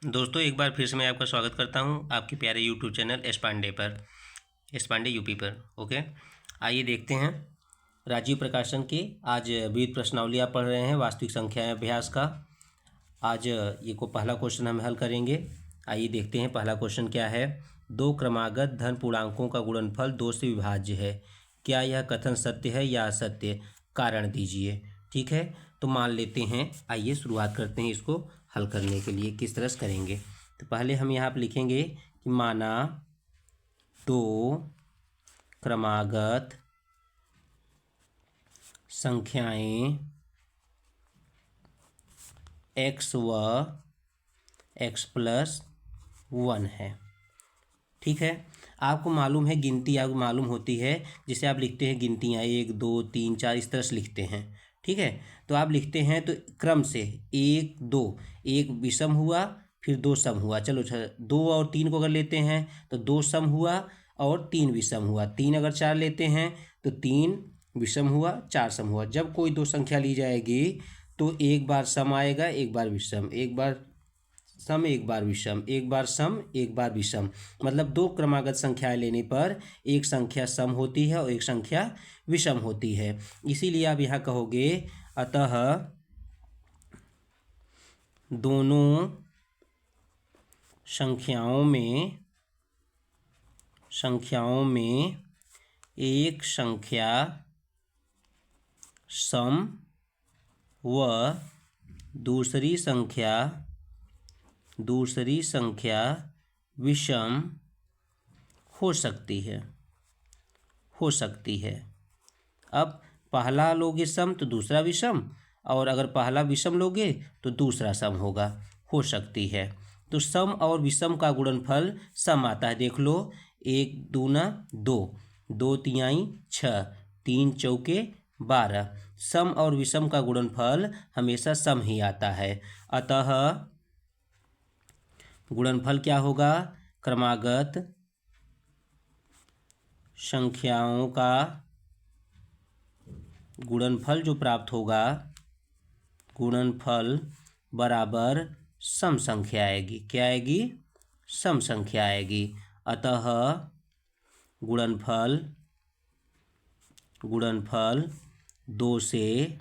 दोस्तों एक बार फिर से मैं आपका स्वागत करता हूं आपके प्यारे यूट्यूब चैनल एस पांडे पर, एस पांडे यूपी पर। ओके, आइए देखते हैं राजीव प्रकाशन के आज विविध प्रश्नावलियाँ पढ़ रहे हैं वास्तविक संख्याएं अभ्यास का। आज ये को पहला क्वेश्चन हम हल करेंगे। आइए देखते हैं पहला क्वेश्चन क्या है। दो क्रमागत धन पूर्णांकों का गुणनफल 2 से विभाज्य है, क्या यह कथन सत्य है या असत्य, कारण दीजिए। ठीक है, तो मान लेते हैं। आइए शुरुआत करते हैं इसको हल करने के लिए किस तरह से करेंगे। तो पहले हम यहाँ पर लिखेंगे कि माना दो क्रमागत संख्याएं x व x+1 है। ठीक है, आपको मालूम है गिनती आपको मालूम होती है, जिसे आप लिखते हैं गिनतियाँ 1 2 3 4 इस तरह से लिखते हैं। ठीक है, तो आप लिखते हैं तो क्रम से 1 2, एक विषम हुआ फिर 2 सम हुआ। चलो 2 और 3 को अगर लेते हैं तो 2 सम हुआ और 3 विषम हुआ। 3 अगर 4 लेते हैं तो 3 विषम हुआ 4 सम हुआ। जब कोई दो संख्या ली जाएगी तो एक बार सम आएगा एक बार विषम, एक बार सम एक बार विषम, एक बार सम एक बार विषम। मतलब दो क्रमागत संख्याएं लेने पर एक संख्या सम होती है और एक संख्या विषम होती है। इसीलिए आप यहाँ कहोगे अतः दोनों संख्याओं में एक संख्या सम व दूसरी संख्या विषम हो सकती है। अब पहला लोगे सम तो दूसरा विषम, और अगर पहला विषम लोगे तो दूसरा सम होगा। हो सकती है, तो सम और विषम का गुणनफल सम आता है। देख लो, 1 दूना 2, 2 तिहाई 6, 3 चौके 12। सम और विषम का गुणनफल हमेशा सम ही आता है। अतः गुणनफल क्या होगा, क्रमागत संख्याओं का गुणनफल जो प्राप्त होगा, गुणनफल बराबर सम संख्या आएगी। क्या आएगी, सम संख्या आएगी। अतः गुणनफल 2 से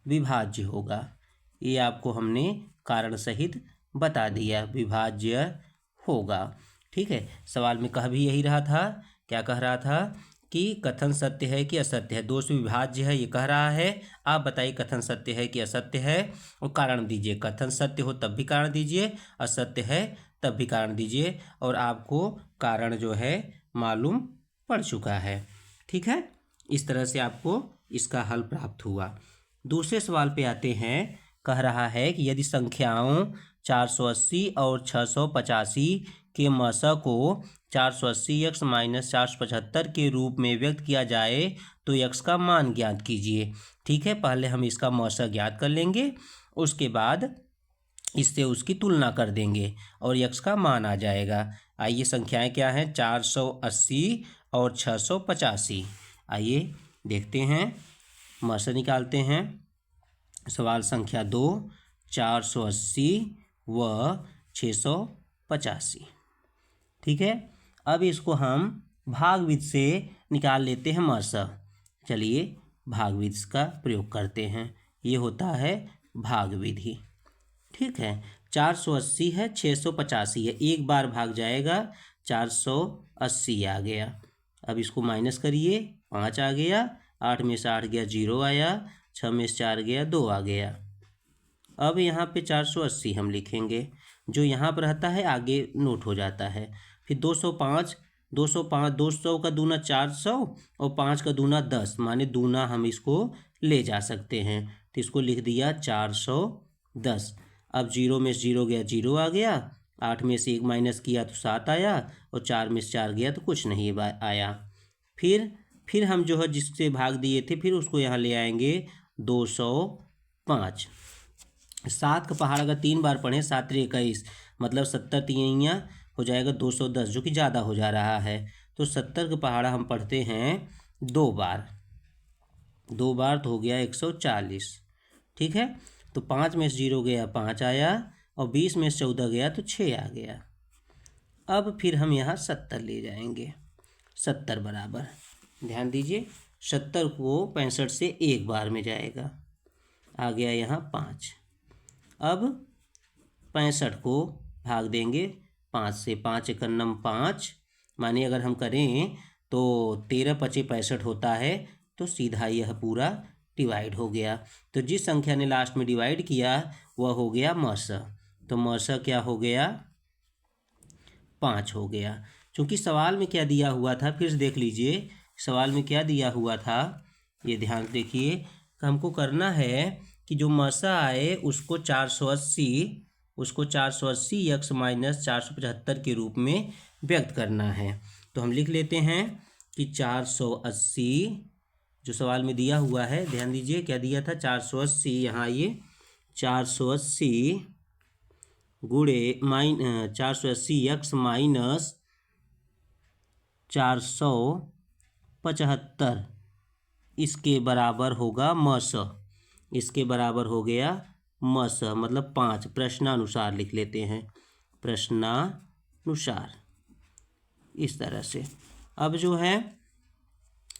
विभाज्य होगा। ये आपको हमने कारण सहित बता दिया, विभाज्य होगा। ठीक है, सवाल में कह भी यही रहा था। क्या कह रहा था कि कथन सत्य है कि असत्य है। 2 से विभाज्य है ये कह रहा है। आप बताइए कथन सत्य है कि असत्य है और कारण दीजिए। कथन सत्य हो तब भी कारण दीजिए, असत्य है तब भी कारण दीजिए। और आपको कारण जो है मालूम पड़ चुका है। ठीक है, इस तरह से आपको इसका हल प्राप्त हुआ। दूसरे सवाल पे आते हैं। कह रहा है कि यदि संख्याओं 480 और 685 के मसा को 480x - 475 के रूप में व्यक्त किया जाए तो x का मान ज्ञात कीजिए। ठीक है, पहले हम इसका मसा ज्ञात कर लेंगे, उसके बाद इससे उसकी तुलना कर देंगे और x का मान आ जाएगा। आइए संख्याएं क्या हैं, 480 और 685। आइए देखते हैं, मसा निकालते हैं। सवाल संख्या 2, 480 व 685। ठीक है, अब इसको हम भागविधि से निकाल लेते हैं मसा। चलिए भागविधि का प्रयोग करते हैं, ये होता है भागविधि। ठीक है, 480 है 685 है, एक बार भाग जाएगा 480 आ गया। अब इसको माइनस करिए, 5 आ गया, 8 में से 8 गया 0 आया, 6 में से 4 गया 2 आ गया। अब यहाँ पे 480 हम लिखेंगे, जो यहाँ पर रहता है आगे नोट हो जाता है। फिर 205, 200 का दूना 400 और 5 का दूना 10, माने दूना हम इसको ले जा सकते हैं। तो इसको लिख दिया 410। अब 0 में से 0 गया 0 आ गया, 8 में से 1 माइनस किया तो 7 आया, और 4 में से 4 गया तो कुछ नहीं आया। फिर हम जो है जिससे भाग दिए थे फिर उसको यहाँ ले आएंगे 205। 7 का पहाड़ अगर 3 बार पढ़ें, 7 × 21 मतलब 70 तिहाइयाँ हो जाएगा 210, जो कि ज़्यादा हो जा रहा है। तो 70 का पहाड़ा हम पढ़ते हैं 2 बार, 2 बार तो हो गया 140। ठीक है, तो 5 में से 0 गया 5 आया, और 20 में से 14 गया तो 6 आ गया। अब फिर हम यहाँ 70 ले जाएंगे। 70 बराबर, ध्यान दीजिए 70 को 65 से एक बार में जाएगा, आ गया यहाँ 5। अब 65 को भाग देंगे 5 से, 5 एकम 5, मानिए अगर हम करें तो 13 पचे 65 होता है, तो सीधा यह पूरा डिवाइड हो गया। तो जिस संख्या ने लास्ट में डिवाइड किया वह हो गया मस। तो मस क्या हो गया, 5 हो गया। क्योंकि सवाल में क्या दिया हुआ था, फिर से देख लीजिए सवाल में क्या दिया हुआ था, ये ध्यान देखिए। हमको करना है कि जो मसा आए उसको 480 x माइनस 475 के रूप में व्यक्त करना है। तो हम लिख लेते हैं कि 480 जो सवाल में दिया हुआ है, ध्यान दीजिए क्या दिया था, 480, यहाँ आइए 480 गुणे 480 x माइनस 475 इसके बराबर होगा मस। इसके बराबर हो गया मस, मतलब 5। प्रश्नानुसार लिख लेते हैं, प्रश्नानुसार, इस तरह से। अब जो है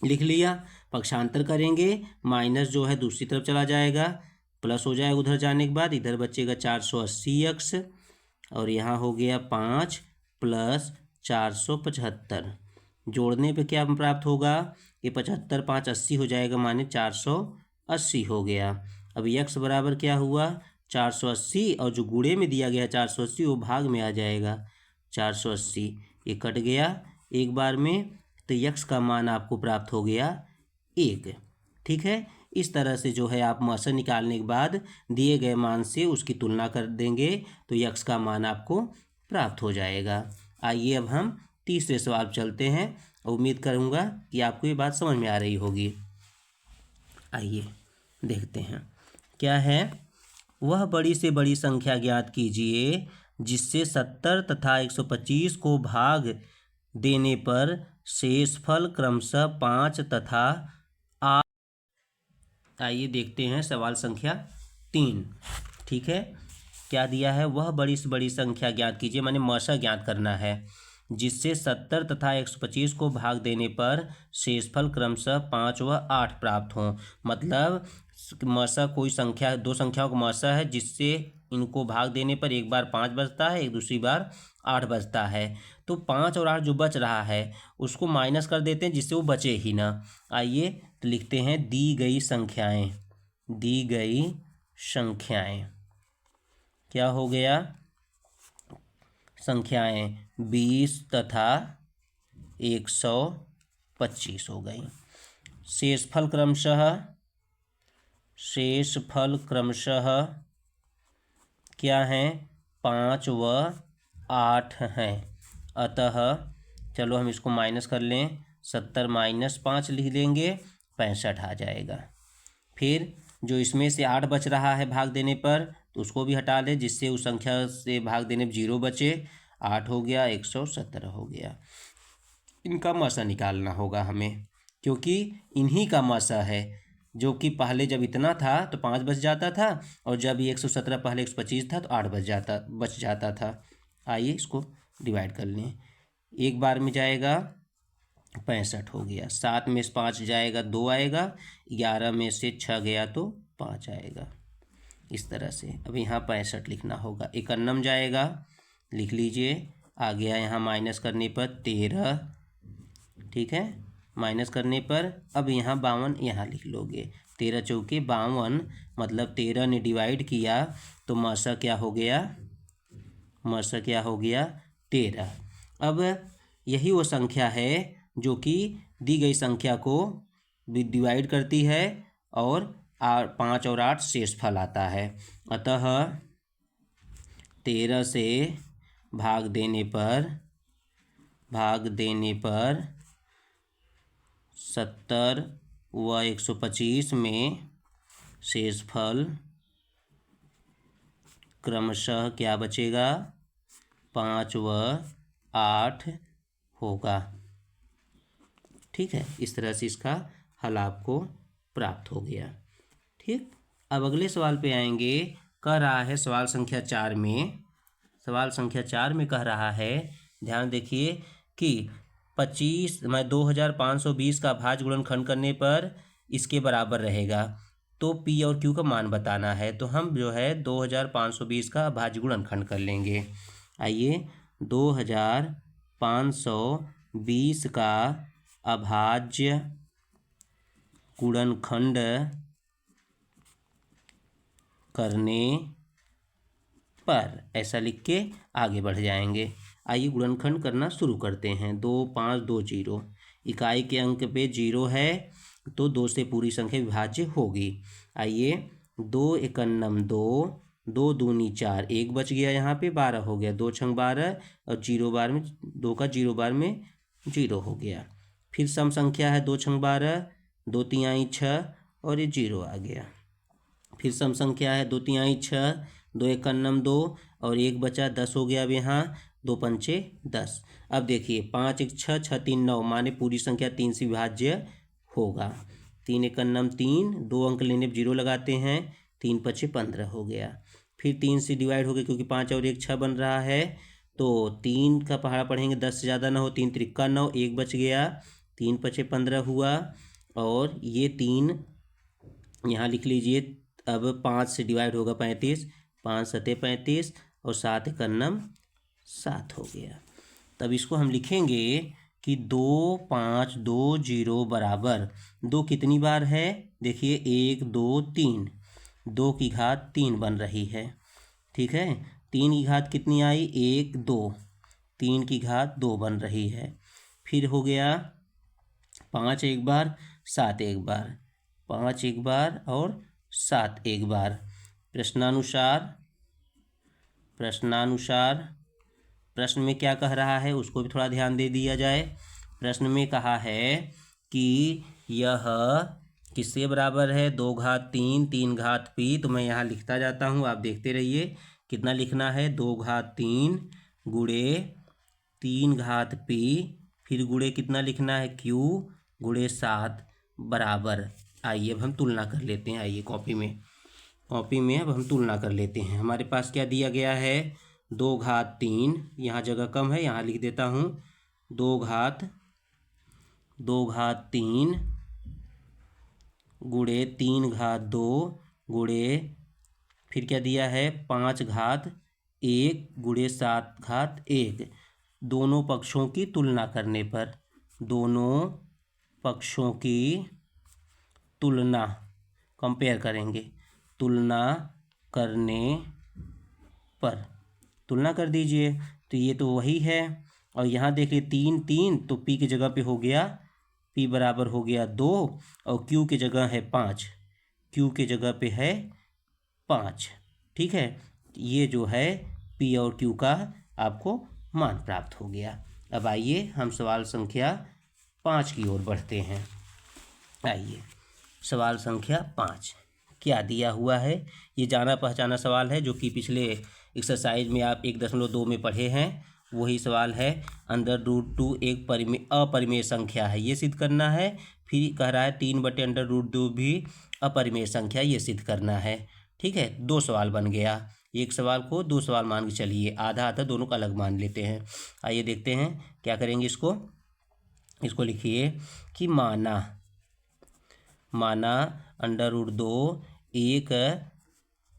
लिख लिया, पक्षांतर करेंगे, माइनस जो है दूसरी तरफ चला जाएगा, प्लस हो जाएगा उधर जाने के बाद, इधर बचेगा 480x और यहाँ हो गया 5 प्लस 475। जोड़ने पे क्या प्राप्त होगा, ये 75 5 80 हो जाएगा, माने 480 हो गया। अब x बराबर क्या हुआ, 480, और जो गुणे में दिया गया 480 वो भाग में आ जाएगा, 480 ये कट गया एक बार में, तो x का मान आपको प्राप्त हो गया 1। ठीक है, इस तरह से जो है आप मस निकालने के बाद दिए गए मान से उसकी तुलना कर देंगे तो x का मान आपको प्राप्त हो जाएगा। आइए अब हम तीसरे सवाल पर चलते हैं, उम्मीद करूँगा कि आपको ये बात समझ में आ रही होगी। आइए देखते हैं क्या है। वह बड़ी से बड़ी संख्या ज्ञात कीजिए जिससे 70 तथा 125 को भाग देने पर शेषफल क्रमशः 5 तथा 8। आइए देखते हैं सवाल संख्या 3। ठीक है, क्या दिया है, वह बड़ी से बड़ी संख्या ज्ञात कीजिए, माने मसा ज्ञात करना है, जिससे 70 तथा 125 को भाग देने पर शेषफल क्रमशः 5 व 8 प्राप्त हों। मतलब मसा कोई संख्या, दो संख्याओं का मसा है जिससे इनको भाग देने पर एक बार 5 बचता है, एक दूसरी बार 8 बचता है। तो 5 और 8 जो बच रहा है उसको माइनस कर देते हैं जिससे वो बचे ही ना। आइए तो लिखते हैं दी गई संख्याएं, दी गई संख्याएं क्या हो गया, संख्याएं 20 तथा 125 हो गई। शेषफल क्रमशः क्या हैं, 5 व 8 हैं। अतः चलो हम इसको माइनस कर लें, 70 माइनस 5 लिख लेंगे, 65 आ जाएगा। फिर जो इसमें से 8 बच रहा है भाग देने पर तो उसको भी हटा लें, जिससे उस संख्या से भाग देने पर 0 बचे, 8 हो गया, 117 हो गया। इनका मसा निकालना होगा हमें, क्योंकि इन्हीं का मसा है, जो कि पहले जब इतना था तो 5 बच जाता था, और जब ये 117 पहले 125 था तो 8 बच जाता था। आइए इसको डिवाइड कर लें, एक बार में जाएगा 65 हो गया, 7 में से 5 जाएगा 2 आएगा, 11 में से 6 गया तो 5 आएगा। इस तरह से अब यहाँ 65 लिखना होगा, 51 जाएगा, लिख लीजिए, आ गया यहाँ माइनस करने पर 13। ठीक है, माइनस करने पर अब यहाँ 52 यहाँ लिख लोगे, 13 चौके 52, मतलब 13 ने डिवाइड किया तो मसा क्या हो गया, मसा क्या हो गया 13। अब यही वो संख्या है जो कि दी गई संख्या को डिवाइड करती है और 5 और 8 शेषफल आता है। अतः 13 से भाग देने पर 70 व 125 में शेषफल क्रमशः क्या बचेगा, 5 व 8 होगा। ठीक है, इस तरह से इसका हल आपको प्राप्त हो गया। ठीक, अब अगले सवाल पे आएंगे। कह रहा है सवाल संख्या 4 में, सवाल संख्या 4 में कह रहा है, ध्यान देखिए कि 2520 का भाज्य गुणनखंड करने पर इसके बराबर रहेगा, तो P और Q का मान बताना है। तो हम जो है 2520 का भाज्य गुणनखंड कर लेंगे। आइए 2520 का अभाज्य गुणनखंड करने पर ऐसा लिख के आगे बढ़ जाएंगे। आइए गुणनखंड करना शुरू करते हैं। 2 5 2 0, इकाई के अंक पे 0 है तो 2 से पूरी संख्या विभाज्य होगी। आइए 2 एकन्नम 2, 2 दूनी 4, 1 बच गया, यहाँ पे 12 हो गया, 2 छंग 12 और 0 बार में 2 का 0 बार में 0 हो गया। फिर सम संख्या है 2 छंग 12, 2 तिहाई 6 और ये 0 आ गया। फिर सम संख्या है 2 तिहाई 6, 2 एकन्नम 2 और 1 बचा, 10 हो गया। अब यहाँ 2 पंचे 10। अब देखिए 5 1 6, 6 3 9, माने पूरी संख्या 3 से विभाज्य होगा। 3 एकन्नम 3, 2 अंक लेने पर 0 लगाते हैं, 3 पचे 15 हो गया। फिर 3 से डिवाइड हो गया क्योंकि 5 और 1 6 बन रहा है, तो 3 का पहाड़ा पढ़ेंगे 10 से ज़्यादा ना हो, 3 त्रिक्का 9, 1 बच गया, 3 पचे 15 हुआ। और ये 3 यहाँ लिख लीजिए। अब 5 से डिवाइड होगा 35, 5 सते 35 और 7 एकन्नम 7 हो गया। तब इसको हम लिखेंगे कि 2 5 2 0 बराबर 2 कितनी बार है, देखिए 1 2 3, 2 की घात 3 बन रही है, ठीक है। 3 की घात कितनी आई, 1 2, 3 की घात 2 बन रही है। फिर हो गया 5 एक बार, 7 एक बार, 5 एक बार और 7 एक बार। प्रश्नानुसार प्रश्न में क्या कह रहा है उसको भी थोड़ा ध्यान दे दिया जाए। प्रश्न में कहा है कि यह किसके बराबर है, 2 घात 3, 3 घात P। तो मैं यहाँ लिखता जाता हूँ, आप देखते रहिए। कितना लिखना है, 2 घात 3 गुणे 3 घात P, फिर गुणे कितना लिखना है, Q गुणे 7 बराबर। आइए अब हम तुलना कर लेते हैं। आइए कॉपी में अब हम तुलना कर लेते हैं। हमारे पास क्या दिया गया है, 2 घात 3, यहाँ जगह कम है, यहाँ लिख देता हूँ 2 घात 3 गुणे 3 घात 2 गुणे फिर क्या दिया है 5 घात 1 गुणे 7 घात 1। दोनों पक्षों की तुलना करने पर, दोनों पक्षों की तुलना कंपेयर करेंगे, तुलना करने पर तुलना कर दीजिए। तो ये तो वही है। और यहाँ देखिए 3 3, तो P की जगह पे हो गया, P बराबर हो गया 2 और Q की जगह है 5, Q की जगह पे है 5, ठीक है। ये जो है P और Q का आपको मान प्राप्त हो गया। अब आइए हम सवाल संख्या 5 की ओर बढ़ते हैं। आइए सवाल संख्या 5 क्या दिया हुआ है, ये जाना पहचाना सवाल है जो कि पिछले एक्सरसाइज में आप 1.2 में पढ़े हैं, वही सवाल है। √2 एक अपरिमेय संख्या है, ये सिद्ध करना है। फिर कह रहा है 3/√2 भी अपरिमेय संख्या, ये सिद्ध करना है, ठीक है। 2 सवाल बन गया, एक सवाल को 2 सवाल मान के चलिए, आधा आधा दोनों का अलग मान लेते हैं। आइए देखते हैं क्या करेंगे। इसको लिखिए कि माना √2 एक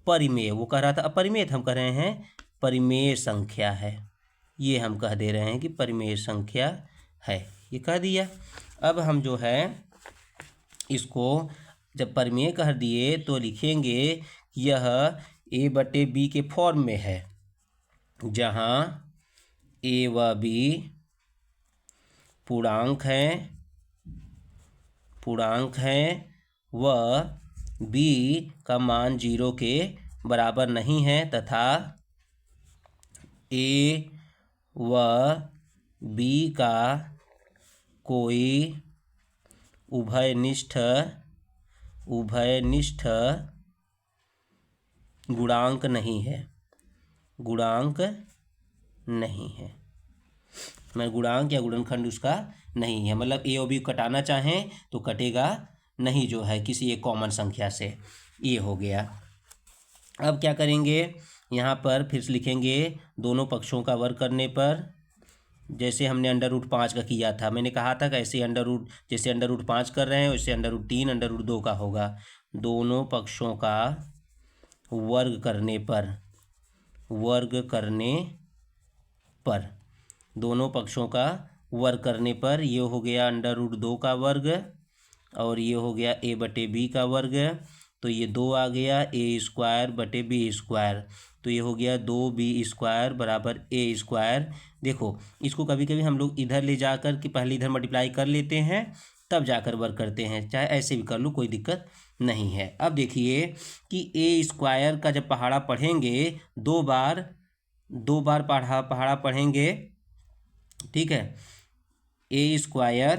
परिमेय, वो कह रहा था अपरिमेय, हम कह रहे हैं परिमेय संख्या है। ये हम कह दे रहे हैं कि परिमेय संख्या है, ये कह दिया। अब हम जो है इसको जब परिमेय कह दिए तो लिखेंगे यह A/B के फॉर्म में है, जहाँ A व B पूर्णांक हैं व B का मान 0 के बराबर नहीं है, तथा A व B का कोई उभयनिष्ठ गुणांक नहीं है, मैं गुणांक या गुणनखंड उसका नहीं है। मतलब A और B कटाना चाहें तो कटेगा नहीं, जो है किसी एक कॉमन संख्या से। ये हो गया। अब क्या करेंगे, यहाँ पर फिर से लिखेंगे दोनों पक्षों का वर्ग करने पर, जैसे हमने √5 का किया था। मैंने कहा था कि ऐसे जैसे √5 कर रहे हैं वैसे √3 √2 का होगा। दोनों पक्षों का वर्ग करने पर, दोनों पक्षों का वर्ग करने पर ये हो गया √2 का वर्ग और ये हो गया a/b का वर्ग। तो ये 2 आ गया a²/b²। तो ये हो गया 2b² बराबर a²। देखो इसको कभी कभी हम लोग इधर ले जाकर कि पहले इधर मल्टीप्लाई कर लेते हैं तब जाकर वर्ग करते हैं, चाहे ऐसे भी कर लो, कोई दिक्कत नहीं है। अब देखिए कि a² का जब पहाड़ा पढ़ेंगे दो बार पहाड़ा पढ़ेंगे, ठीक है। a²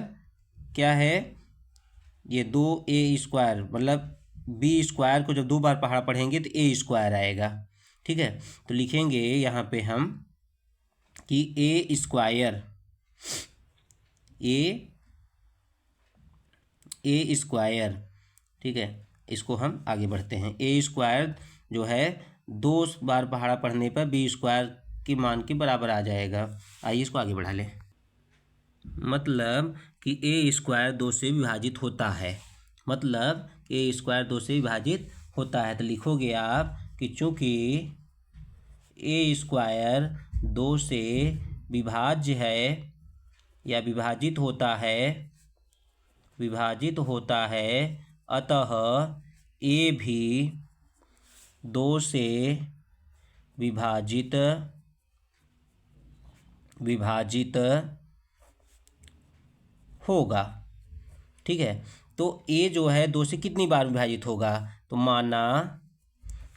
क्या है, ये 2a² मतलब b² को जब 2 बार पहाड़ा पढ़ेंगे तो a² आएगा, ठीक है। तो लिखेंगे यहाँ पे हम कि a², ठीक है। इसको हम आगे बढ़ते हैं। a² जो है 2 बार पहाड़ा पढ़ने पर b² के मान के बराबर आ जाएगा। आइए इसको आगे बढ़ा लें। मतलब कि a² 2 से विभाजित होता है, मतलब a² 2 से विभाजित होता है। तो लिखोगे आप कि चूंकि a² 2 से विभाज्य है या विभाजित होता है, अतः a भी 2 से विभाजित होगा, ठीक है। तो a जो है 2 से कितनी बार विभाजित होगा, तो माना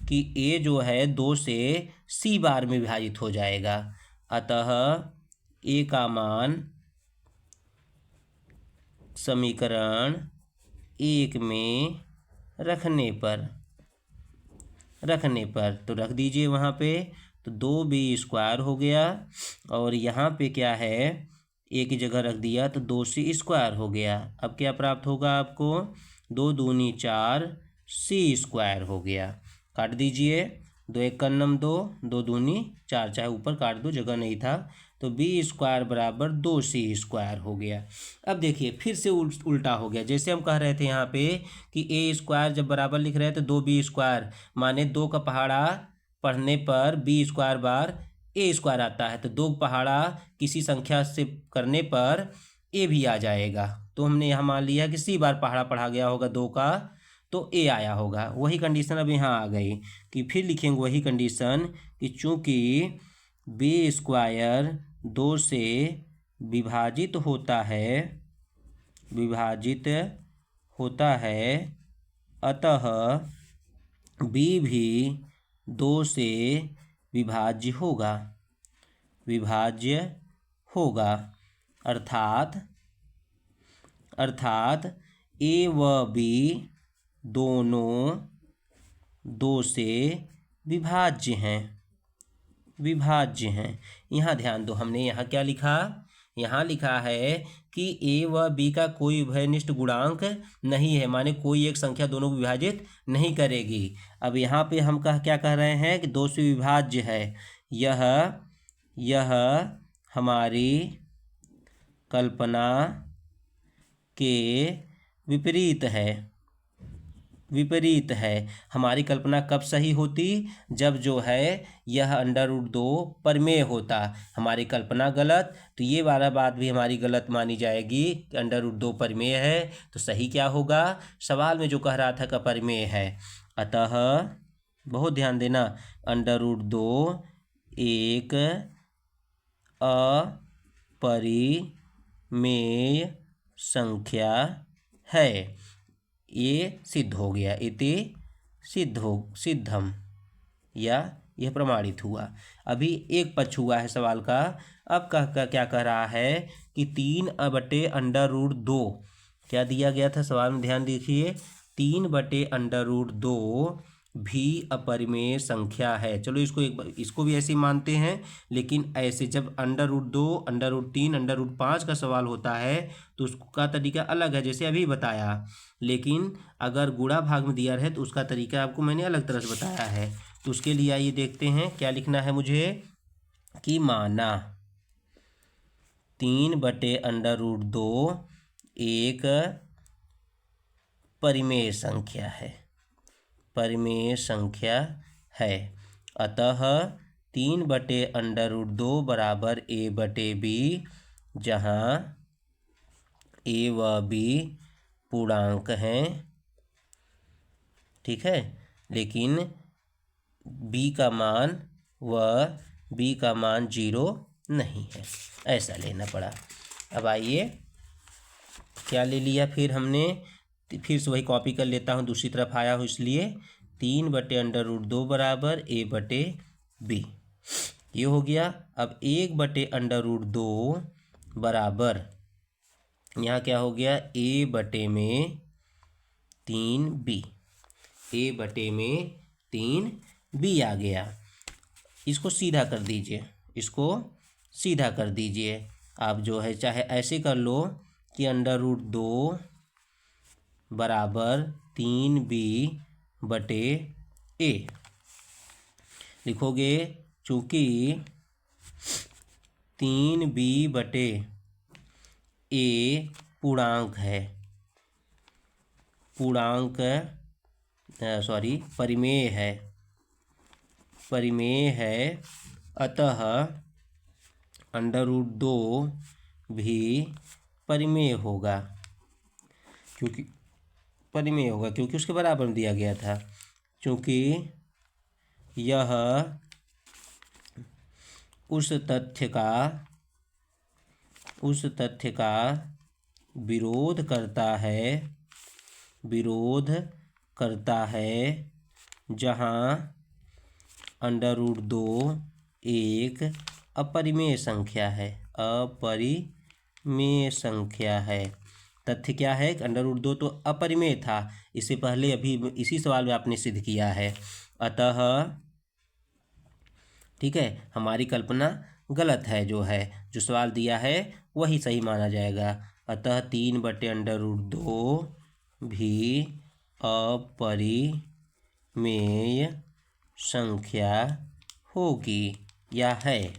कि a जो है 2 से c बार में विभाजित हो जाएगा। अतः a का मान समीकरण 1 में रखने पर तो रख दीजिए वहाँ पे। तो 2b² हो गया और यहाँ पे क्या है, a की जगह रख दिया तो 2c² हो गया। अब क्या प्राप्त होगा आपको, 2 दूनी 4 c² हो गया। काट दीजिए, 2 1 कन्नम 2, 2 दूनी 4, चाहे ऊपर काट दो, जगह नहीं था। तो b² बराबर 2c² हो गया। अब देखिए फिर से उल्टा हो गया। जैसे हम कह रहे थे यहाँ पे कि a² जब बराबर लिख रहे हैं तो 2b², माने 2 का पहाड़ा पढ़ने पर b² बार a² आता है। तो 2 पहाड़ा किसी संख्या से करने पर a भी आ जाएगा। तो हमने यहाँ मान लिया कि c बार पहाड़ा पढ़ा गया होगा 2 का, तो a आया होगा। वही कंडीशन अब यहाँ आ गई कि फिर लिखेंगे वही कंडीशन कि चूंकि b² 2 से विभाजित होता है, अतः b भी 2 से विभाज्य होगा। अर्थात a व b दोनों 2 से विभाज्य हैं। यहाँ ध्यान दो, हमने यहाँ क्या लिखा, यहाँ लिखा है कि a व b का कोई उभयनिष्ठ गुणांक नहीं है, माने कोई एक संख्या दोनों को विभाजित नहीं करेगी। अब यहाँ पे हम क्या कह रहे हैं कि 2 से विभाज्य है। यह हमारी कल्पना के विपरीत है। हमारी कल्पना कब सही होती, जब जो है यह √2 प्रमेय होता। हमारी कल्पना गलत, तो ये वाला बात भी हमारी गलत मानी जाएगी कि √2 प्रमेय है। तो सही क्या होगा, सवाल में जो कह रहा था कि प्रमेय है। अतः बहुत ध्यान देना, √2 एक अपरिमेय संख्या है। ये सिद्ध हो गया, इति सिद्धम, या यह प्रमाणित हुआ। अभी एक पक्ष हुआ है सवाल का। अब क्या कह रहा है कि 3/√2 क्या दिया गया था सवाल में, ध्यान देखिए। 3/√2 भी अपरिमेय संख्या है। चलो इसको भी ऐसे मानते हैं, लेकिन ऐसे जब √2 √3 √5 का सवाल होता है तो उसका तरीका अलग है, जैसे अभी बताया। लेकिन अगर गुणा भाग में दिया रहे तो उसका तरीका आपको मैंने अलग तरह से बताया है। तो उसके लिए आइए देखते हैं क्या लिखना है मुझे कि माना 3/√2 एक परिमेय संख्या है, परिमेय संख्या है। अतः 3/√2 बराबर a/b, जहाँ a व b पूर्णांक हैं, ठीक है, लेकिन b का मान व b का मान 0 नहीं है, ऐसा लेना पड़ा। अब आइए क्या ले लिया फिर हमने, फिर से वही कॉपी कर लेता हूँ, दूसरी तरफ आया हूँ, इसलिए 3/√2 बराबर a/b, ये हो गया। अब 1/√2 बराबर, यहाँ क्या हो गया, a/3b, a/3b आ गया। इसको सीधा कर दीजिए, इसको सीधा कर दीजिए आप, जो है चाहे ऐसे कर लो कि √2 बराबर 3b/a लिखोगे, चूँकि 3b/a पूर्णांक है, परिमेय है, परिमेय है, अतः √2 भी परिमेय होगा, क्योंकि परिमेय होगा क्योंकि उसके बराबर दिया गया था, क्योंकि यह उस तथ्य का विरोध करता है जहाँ √2 एक अपरिमेय संख्या है, अपरिमेय संख्या है। तथ्य क्या है, √2 तो अपरिमेय था, इससे पहले अभी इसी सवाल में आपने सिद्ध किया है। अतः ठीक है, हमारी कल्पना गलत है, जो सवाल दिया है वही सही माना जाएगा। अतः 3/√2 भी अपरिमेय संख्या होगी या है,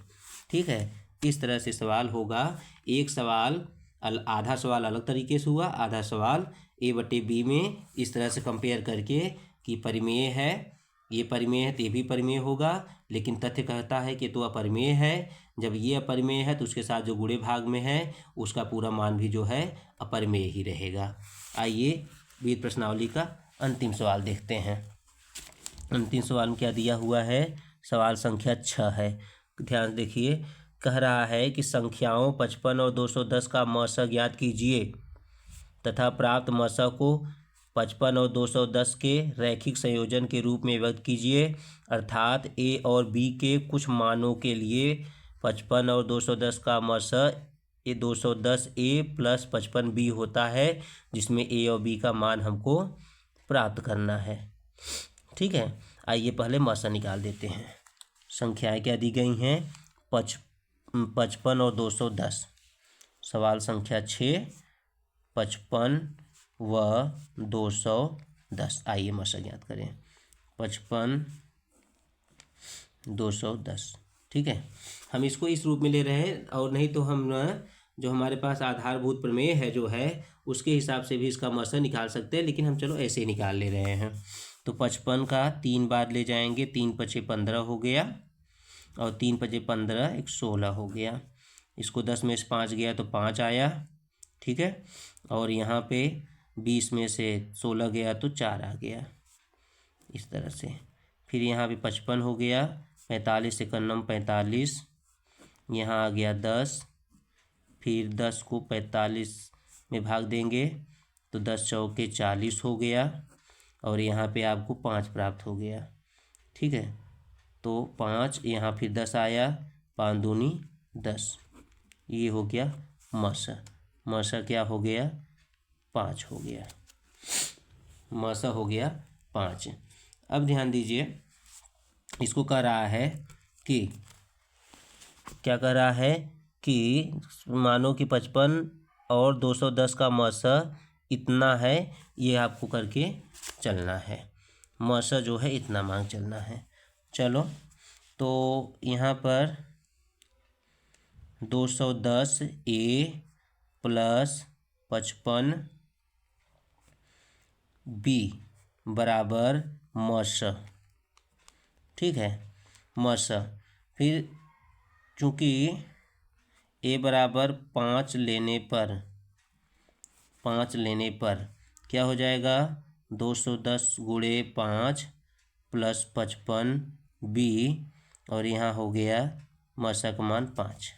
ठीक है। इस तरह से सवाल होगा। एक सवाल आधा सवाल अलग तरीके से हुआ, आधा सवाल a/b में इस तरह से कंपेयर करके कि परिमेय है, ये परिमेय है तो ये भी परिमेय होगा, लेकिन तथ्य कहता है कि तो अपरिमेय है। जब ये अपरिमेय है तो उसके साथ जो गुणे भाग में है उसका पूरा मान भी जो है अपरिमेय ही रहेगा। आइए वीर प्रश्नावली का अंतिम सवाल देखते हैं। अंतिम सवाल में क्या दिया हुआ है, सवाल संख्या 6 है, ध्यान देखिए। कह रहा है कि संख्याओं 55 और 210 का मौसा ज्ञात कीजिए तथा प्राप्त मौसा को 55 और 210 के रैखिक संयोजन के रूप में व्यक्त कीजिए, अर्थात a और b के कुछ मानों के लिए 55 और 210 का मौसा 210a + 55b होता है, जिसमें a और b का मान हमको प्राप्त करना है, ठीक है। आइए पहले मौसा निकाल देते हैं। संख्याएं क्या दी गई हैं, 55 और 210। सवाल संख्या 6, 55 व 210। आइए मौसा ज्ञात करें, 55 210, ठीक है। हम इसको इस रूप में ले रहे हैं, और नहीं तो हम जो हमारे पास आधारभूत प्रमेय है जो है उसके हिसाब से भी इसका मौसा निकाल सकते हैं, लेकिन हम चलो ऐसे ही निकाल ले रहे हैं। तो 55 का 3 बार ले जाएंगे, 3 × 5 = 15 हो गया, और 3 × 5 = 15, 1 16 हो गया। इसको 10 में से 5 गया तो 5 आया, ठीक है। और यहाँ पे 20 में से 16 गया तो 4 आ गया, इस तरह से। फिर यहाँ पे 55 हो गया, 45 × 9 = 45, यहाँ आ गया 10, फिर 10 को 45 में भाग देंगे तो 10 चौके 40 हो गया, और यहाँ पे आपको 5 प्राप्त हो गया, ठीक है। तो 5 यहाँ फिर 10 आया, 5 दूनी 10, ये हो गया मौसा। मौसा क्या हो गया, 5 हो गया, मौसा हो गया 5। अब ध्यान दीजिए, इसको कह रहा है कि क्या कह रहा है कि मानो कि 55 और 210 का मौसा इतना है, ये आपको करके चलना है। मौसा जो है इतना मान चलना है। चलो तो यहाँ पर 210 ए प्लस 55 बी बराबर मस, ठीक है, मस। फिर चूँकि ए बराबर 5 लेने पर क्या हो जाएगा, 210 गुणे 5 प्लस 55 बी, और यहाँ हो गया मसा का मान 5।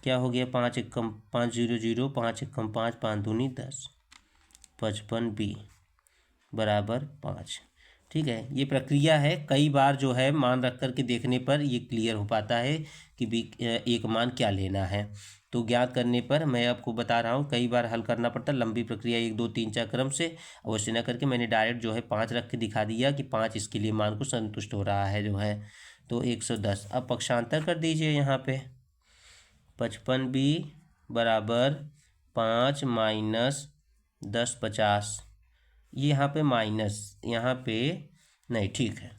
क्या हो गया, 5 एकम 5 0 0, 5 एकम 5, 5 दूनी 10, 55 बी बराबर 5। ठीक है, ये प्रक्रिया है, कई बार जो है मान रख कर के देखने पर ये क्लियर हो पाता है कि बी एक मान क्या लेना है। तो ज्ञात करने पर मैं आपको बता रहा हूँ, कई बार हल करना पड़ता है लंबी प्रक्रिया 1 2 3 4 क्रम से, अवश्य न करके मैंने डायरेक्ट जो है 5 रख के दिखा दिया कि 5 इसके लिए मान को संतुष्ट हो रहा है जो है। तो 110, अब पक्षांतर कर दीजिए यहाँ पे, 55 बी बराबर 5 माइनस 10 50, ये यहाँ पे माइनस, यहाँ पे नहीं, ठीक है,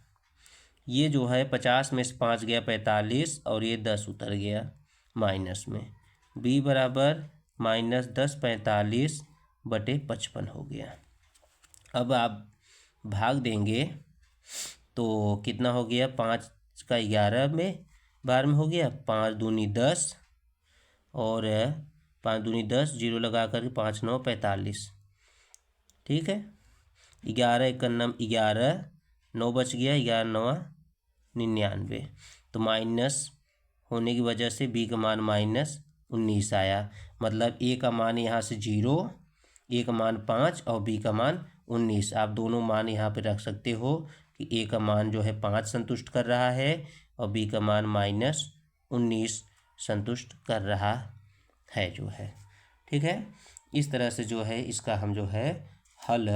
ये जो है 50 में से 5 गया 45, और ये 10 उतर गया माइनस में, b बराबर माइनस 10 45 बटे 55 हो गया। अब आप भाग देंगे तो कितना हो गया, 5 का 11 में बार में हो गया, 5 दूनी 10, और 5 दूनी 10, 0 लगा करके 5 9 45, ठीक है, 11 एक नम 11, 9 बच गया, 11 9 99, तो माइनस होने की वजह से बी का मान माइनस 19 आया। मतलब ए का मान यहाँ से 0, ए का मान 5 और बी का मान 19, आप दोनों मान यहाँ पे रख सकते हो कि ए का मान जो है 5 संतुष्ट कर रहा है और बी का मान माइनस 19 संतुष्ट कर रहा है जो है। ठीक है, इस तरह से जो है इसका हम जो है हल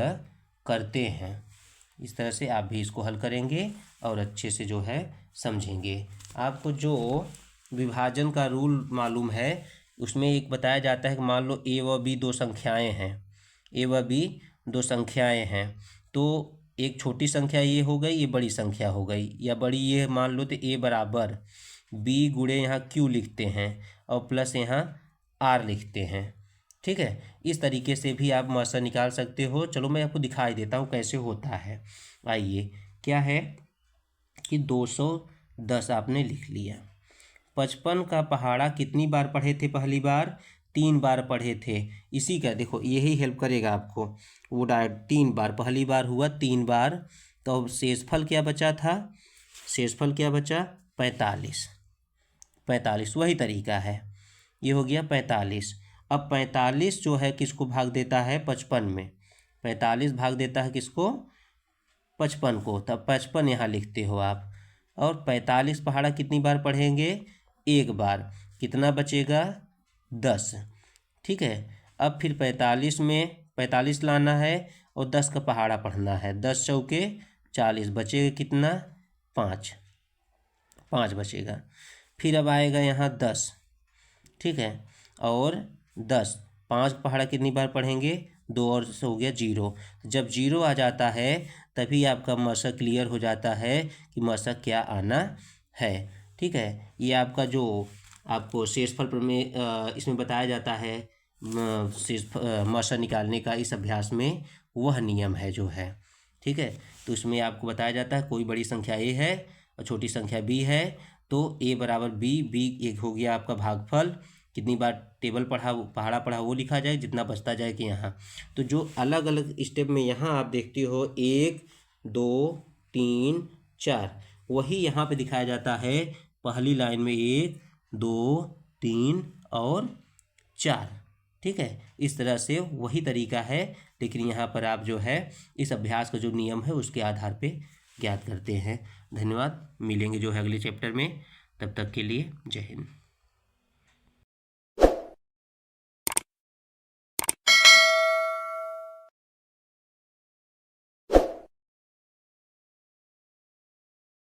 करते हैं। इस तरह से आप भी इसको हल करेंगे और अच्छे से जो है समझेंगे। आपको जो विभाजन का रूल मालूम है उसमें एक बताया जाता है कि मान लो ए व बी दो संख्याएं हैं, ए व बी दो संख्याएं हैं, तो एक छोटी संख्या ये हो गई, ये बड़ी संख्या हो गई, या बड़ी ये मान लो तो ए बराबर बी गुणे यहाँ क्यू लिखते हैं और प्लस यहाँ आर लिखते हैं। ठीक है, इस तरीके से भी आप मसा निकाल सकते हो। चलो मैं आपको दिखाई देता हूँ कैसे होता है। आइए, क्या है कि 210 आपने लिख लिया, 55 का पहाड़ा कितनी बार पढ़े थे, पहली बार 3 बार पढ़े थे। इसी का देखो यही हेल्प करेगा आपको, वो डायरेक्ट 3 बार, पहली बार हुआ 3 बार, तो अब शेषफल क्या बचा था, शेषफल क्या बचा 45, 45 वही तरीका है, ये हो गया 45। अब 45 जो है किसको भाग देता है 55 में, 45 भाग देता है किसको 55 को, तब 55 यहाँ लिखते हो आप। और 45 पहाड़ा कितनी बार पढ़ेंगे, एक बार, कितना बचेगा 10। ठीक है, अब फिर 45 में 45 लाना है और 10 का पहाड़ा पढ़ना है, 10 चौके 40, बचेगा कितना 5, 5 बचेगा। फिर अब आएगा यहाँ 10, ठीक है, और 10, 5 पहाड़ा कितनी बार पढ़ेंगे, 2 और से हो गया 0। जब 0 आ जाता है तभी आपका मसा क्लियर हो जाता है कि मसा क्या आना है। ठीक है, ये आपका जो आपको शेषफल में इसमें बताया जाता है शेष मसा निकालने का, इस अभ्यास में वह नियम है जो है। ठीक है, तो इसमें आपको बताया जाता है कोई बड़ी संख्या ए है और छोटी संख्या बी है, तो ए बराबर बी, बी एक हो गया आपका भागफल, कितनी बार टेबल पहाड़ा पढ़ा वो लिखा जाए, जितना बचता जाए कि यहाँ। तो जो अलग अलग स्टेप में यहाँ आप देखते हो 1 2 3 4, वही यहाँ पे दिखाया जाता है पहली लाइन में 1 2 3 और 4। ठीक है, इस तरह से वही तरीका है, लेकिन यहाँ पर आप जो है इस अभ्यास का जो नियम है उसके आधार पे ज्ञात करते हैं। धन्यवाद, मिलेंगे जो है अगले चैप्टर में, तब तक के लिए जय हिंद।